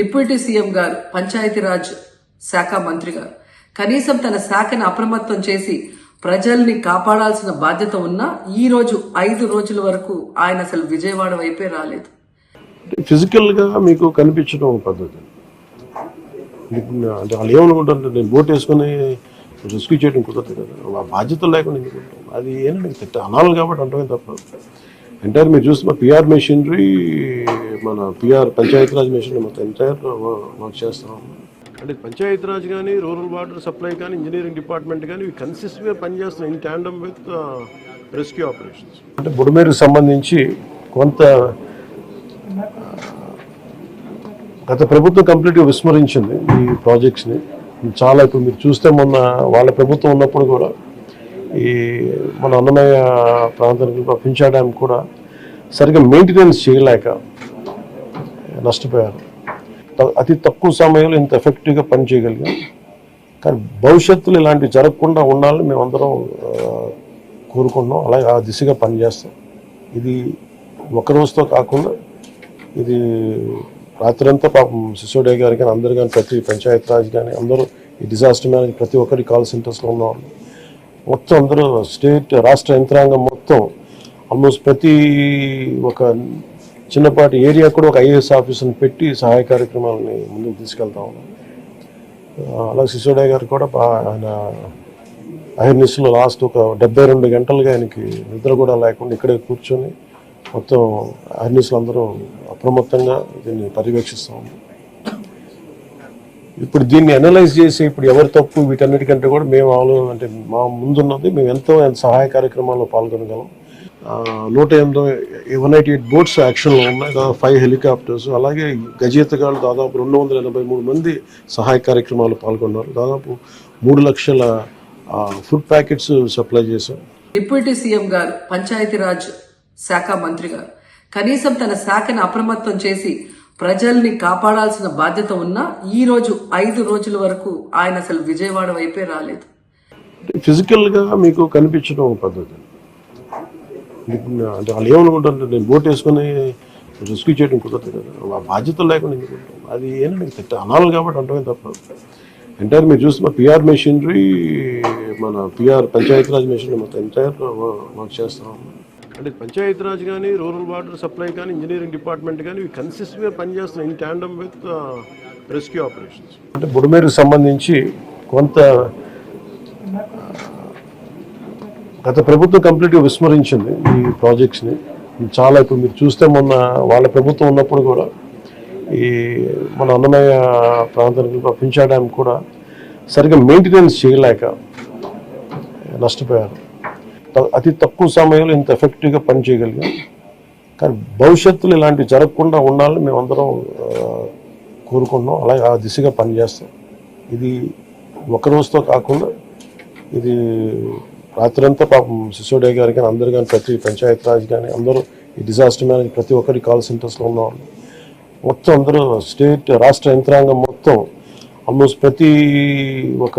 Deputy CM గారు పంచాయతీరాజ్ శాఖ మంత్రి గారు కనీసం తన శాఖను అప్రమత్తం చేసి ప్రజల్ని కాపాడాల్సిన బాధ్యత ఉన్నా ఈ రోజు 5 రోజుల వరకు ఆయన అసలు విజయవాడ వైపే రాలేదు. ఫిజికల్ గా మీకు కనిపించడం పద్ధతి అంటే వాళ్ళు ఏమనుకుంటారు, నేను బోట్ వేసుకుని రెస్క్యూ చేయడం కుదరదు కదా, ఆ బాధ్యత లేకుండా ఎందుకుంటాం. అది ఏంటంటే అనాలి కాబట్టి అంటమే తప్ప ఎంటైర్ మీరు చూస్తే పిఆర్ మెషినరీ, మన పిఆర్ పంచాయతీరాజ్ మెషినరీ మొత్తం ఎంటైర్ వర్క్ చేస్తాం. అంటే పంచాయతీరాజ్ కానీ, రూరల్ వాటర్ సప్లై కానీ, ఇంజనీరింగ్ డిపార్ట్మెంట్ కానీ ఇవి కన్సిస్టెంట్గా పనిచేస్తున్నాయి in tandem with rescue operations. అంటే బుడమేరుకు సంబంధించి కొంత గత ప్రభుత్వం కంప్లీట్గా విస్మరించింది ఈ ప్రాజెక్ట్స్ని. చాలా ఇప్పుడు మీరు చూస్తే మొన్న వాళ్ళ ప్రభుత్వం ఉన్నప్పుడు కూడా ఈ మన అన్నమయ్య ప్రాంతానికి పింఛా డ్యామ్ కూడా సరిగ్గా మెయింటెనెన్స్ చేయలేక నష్టపోయారు. అతి తక్కువ సమయంలో ఇంత ఎఫెక్టివ్గా పనిచేయగలిగాం. కానీ భవిష్యత్తులో ఇలాంటివి జరగకుండా ఉండాలని మేమందరం కోరుకుంటున్నాం. అలాగే ఆ దిశగా పనిచేస్తాం. ఇది ఒక రోజుతో కాకుండా ఇది రాత్రంతా పాపం సిసోడియా గారు కానీ అందరు కానీ ప్రతి పంచాయతీరాజ్ కానీ అందరూ ఈ డిజాస్టర్ మేనేజ్ ప్రతి ఒక్కరి కాల్ సెంటర్స్లో ఉన్నవాళ్ళు మొత్తం అందరూ స్టేట్ రాష్ట్ర యంత్రాంగం మొత్తం ఆల్మోస్ట్ ప్రతి ఒక చిన్నపాటి ఏరియా కూడా ఒక ఐఏఎస్ ఆఫీసర్ని పెట్టి సహాయ కార్యక్రమాలని ముందుకు తీసుకెళ్తా ఉన్నాం. అలాగే సిసోడియా గారు కూడా ఆయన అహిర్నిస్లో లాస్ట్ ఒక 72 గంటలుగా ఆయనకి నిద్ర కూడా లేకుండా ఇక్కడే కూర్చొని మొత్తం అహిర్నిస్లు అందరూ అప్రమత్తంగా దీన్ని పర్యవేక్షిస్తూ ఉన్నాం. ఇప్పుడు దీన్ని అనలైజ్ చేసి ఇప్పుడు ఎవరి తప్పు వీటన్నిటికంటే కూడా మేము అంటే మా ముందున్నది మేము ఎంతో సహాయ కార్యక్రమాల్లో పాల్గొనగలం. 198 బోట్స్ యాక్షన్లో ఉన్నాయి, 5 హెలికాప్టర్స్, అలాగే గజేతగాళ్ళు దాదాపు 283 మంది సహాయ కార్యక్రమాలు పాల్గొన్నారు. దాదాపు 3 లక్షల ఫుడ్ ప్యాకెట్స్ సప్లై చేశాం. డిప్యూటీ సీఎం గారు పంచాయతీరాజ్ శాఖ మంత్రి గారు కనీసం తన శాఖను అప్రమత్తం చేసి ప్రజల్ని కాపాడాల్సిన బాధ్యత ఉన్నా ఈ రోజు 5 రోజుల వరకు ఆయన అసలు విజయవాడ వైపే రాలేదు. ఫిజికల్ గా మీకు కనిపించడం పద్ధతి అంటే వాళ్ళు ఏమనుకుంటారు, నేను బోట్ వేసుకుని రెస్క్యూ చేయడం కుదరదు కదా, ఆ బాధ్యత లేకుండా ఎందుకుంటాం. అది ఏంటంటే అనాలి కాబట్టి అంటమే తప్ప ఎంటైర్ మీరు చూస్తే పిఆర్ మెషినరీ, మన పిఆర్ పంచాయతీరాజ్ మెషినరీ మొత్తం ఎంటైర్ వర్క్ చేస్తాం. అంటే పంచాయతీరాజ్ కానీ, రూరల్ వాటర్ సప్లై కానీ, ఇంజనీరింగ్ డిపార్ట్మెంట్ కానీ ఇవి కన్సిస్టెంట్గా పనిచేస్తున్నాయి in tandem with rescue operations. అంటే బుడమేరుకు సంబంధించి కొంత గత ప్రభుత్వం కంప్లీట్గా విస్మరించింది ఈ ప్రాజెక్ట్స్ని. చాలా ఇప్పుడు మీరు చూస్తే మొన్న వాళ్ళ ప్రభుత్వం ఉన్నప్పుడు కూడా ఈ మన అన్నమయ్య ప్రాంతానికి పింఛా డ్యామ్ కూడా సరిగ్గా మెయింటెనెన్స్ చేయలేక నష్టపోయారు. అతి తక్కువ సమయంలో ఇంత ఎఫెక్టివ్గా పనిచేయగలిగాం. కానీ భవిష్యత్తులో ఇలాంటివి జరగకుండా ఉండాలని మేమందరం కోరుకుంటున్నాం. అలాగే ఆ దిశగా పనిచేస్తాం. ఇది ఒక రోజుతో కాకుండా ఇది రాత్రంతా పాపం సిసోడియా గారు కానీ అందరు కానీ ప్రతి పంచాయతీరాజ్ కానీ అందరూ ఈ డిజాస్టర్ మేనేజ్ ప్రతి ఒక్కరి కాల్ సెంటర్స్లో ఉన్నవాళ్ళు మొత్తం అందరూ స్టేట్ రాష్ట్ర యంత్రాంగం మొత్తం ఆల్మోస్ట్ ప్రతి ఒక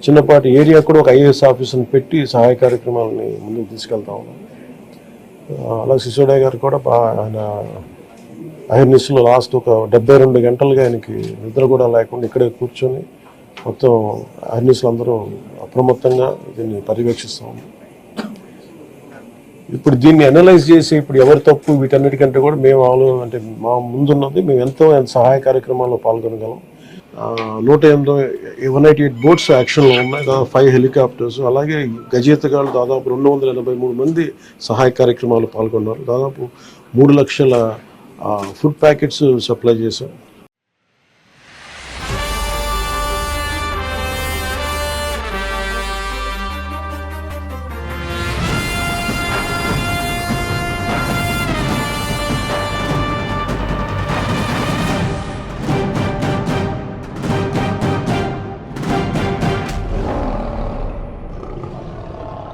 చిన్నపాటి ఏరియా కూడా ఒక ఐఏఎస్ ఆఫీసర్ని పెట్టి సహాయ కార్యక్రమాలని ముందుకు తీసుకెళ్తా ఉన్నాం. అలాగే సిసోడియా గారు కూడా ఆయన అహిర్నిస్లో లాస్ట్ ఒక 72 గంటలుగా ఆయనకి నిద్ర కూడా లేకుండా ఇక్కడే కూర్చొని మొత్తం అహిర్నిస్లు అందరూ అప్రమత్తంగా దీన్ని పర్యవేక్షిస్తూ ఉన్నాం. ఇప్పుడు దీన్ని అనలైజ్ చేసి ఇప్పుడు ఎవరి తప్పు వీటన్నిటికంటే కూడా మేము అంటే మా ముందున్నది మేము ఎంతో సహాయ కార్యక్రమాల్లో పాల్గొనగలం. 198 బోట్స్ యాక్షన్లో ఉన్నాయి, 5 హెలికాప్టర్స్, అలాగే గజేతగాళ్ళు దాదాపు 283 మంది సహాయ కార్యక్రమాలు పాల్గొన్నారు. దాదాపు 3 లక్షల ఫుడ్ ప్యాకెట్స్ సప్లై చేశాం.